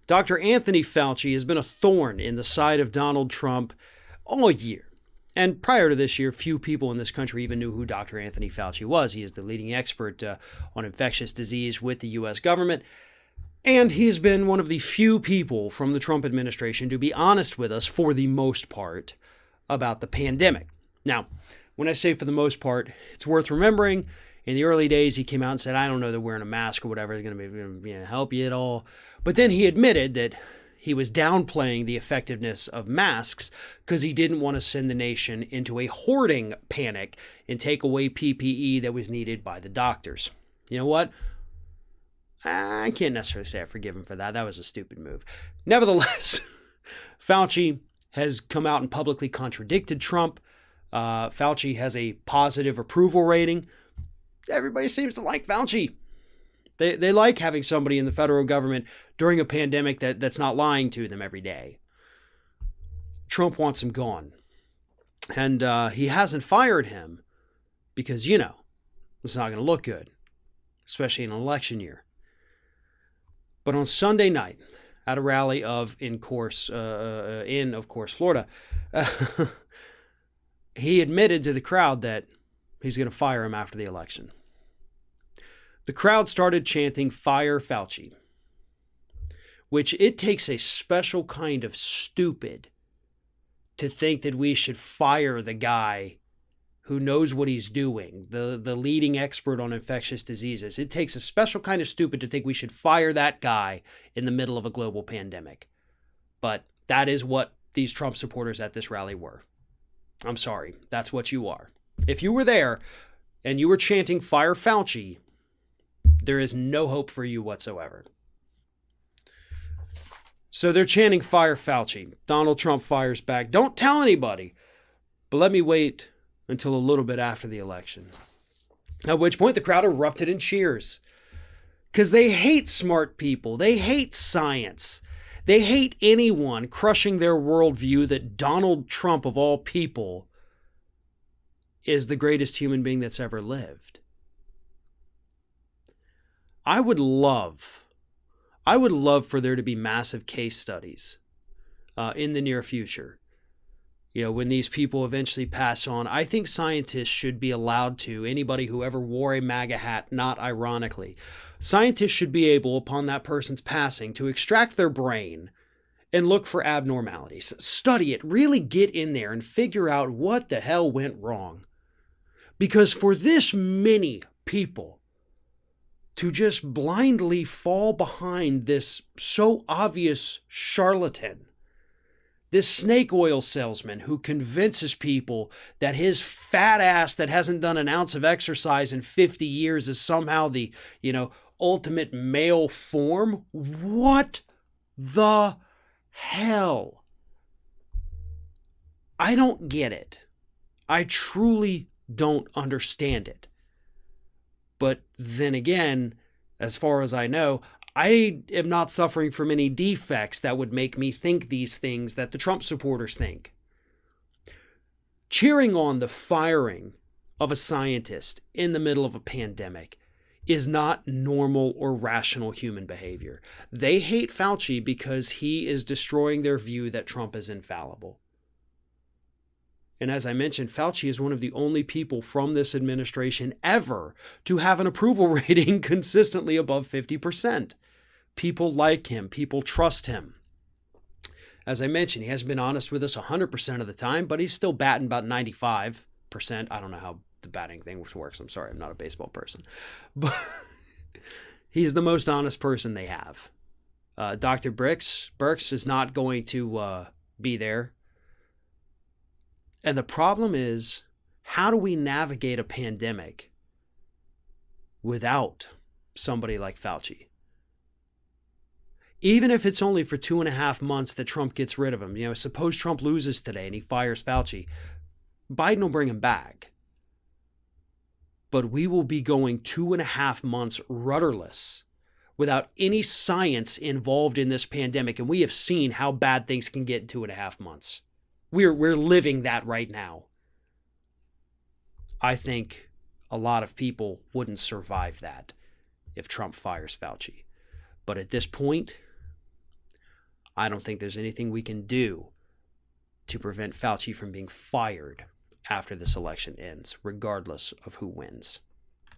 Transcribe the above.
Dr. Anthony Fauci has been a thorn in the side of Donald Trump all year. And prior to this year, few people in this country even knew who Dr. Anthony Fauci was. He is the leading expert on infectious disease with the U.S. government. And he's been one of the few people from the Trump administration to be honest with us, for the most part, about the pandemic. Now, when I say for the most part, it's worth remembering, in the early days, he came out and said, I don't know that wearing a mask or whatever is going to be help you at all. But then he admitted that he was downplaying the effectiveness of masks because he didn't want to send the nation into a hoarding panic and take away PPE that was needed by the doctors. You know what? I can't necessarily say I forgive him for that. That was a stupid move. Nevertheless, Fauci has come out and publicly contradicted Trump. Fauci has a positive approval rating. Everybody seems to like Fauci. They like having somebody in the federal government during a pandemic that's not lying to them every day. Trump wants him gone. And he hasn't fired him because, it's not going to look good, especially in an election year. But on Sunday night, at a rally in, of course, Florida, he admitted to the crowd that he's going to fire him after the election. The crowd started chanting, "Fire Fauci," which it takes a special kind of stupid to think that we should fire the guy who knows what he's doing, the leading expert on infectious diseases. It takes a special kind of stupid to think we should fire that guy in the middle of a global pandemic. But that is what these Trump supporters at this rally were. I'm sorry, that's what you are. If you were there and you were chanting "Fire Fauci," there is no hope for you whatsoever. So they're chanting "Fire Fauci." Donald Trump fires back, "Don't tell anybody, but let me wait until a little bit after the election." At which point the crowd erupted in cheers. Because they hate smart people. They hate science. They hate anyone crushing their worldview that Donald Trump, of all people, is the greatest human being that's ever lived. I would love for there to be massive case studies in the near future. When these people eventually pass on, I think scientists should be allowed to, anybody who ever wore a MAGA hat, not ironically, scientists should be able, upon that person's passing, to extract their brain and look for abnormalities. Study it, really get in there and figure out what the hell went wrong. Because for this many people to just blindly fall behind this so obvious charlatan, this snake oil salesman who convinces people that his fat ass that hasn't done an ounce of exercise in 50 years is somehow the, ultimate male form. What the hell? I don't get it. I truly don't understand it. But then again, as far as I know, I am not suffering from any defects that would make me think these things that the Trump supporters think. Cheering on the firing of a scientist in the middle of a pandemic is not normal or rational human behavior. They hate Fauci because he is destroying their view that Trump is infallible. And as I mentioned, Fauci is one of the only people from this administration ever to have an approval rating consistently above 50%. People like him. People trust him. As I mentioned, he hasn't been honest with us 100% of the time, but he's still batting about 95%. I don't know how the batting thing works. I'm sorry, I'm not a baseball person. But he's the most honest person they have. Dr. Birx is not going to be there. And the problem is, how do we navigate a pandemic without somebody like Fauci? Even if it's only for 2.5 months that Trump gets rid of him. Suppose Trump loses today and he fires Fauci. Biden will bring him back. But we will be going 2.5 months rudderless without any science involved in this pandemic. And we have seen how bad things can get in 2.5 months. We're living that right now. I think a lot of people wouldn't survive that if Trump fires Fauci. But at this point, I don't think there's anything we can do to prevent Fauci from being fired after this election ends, regardless of who wins.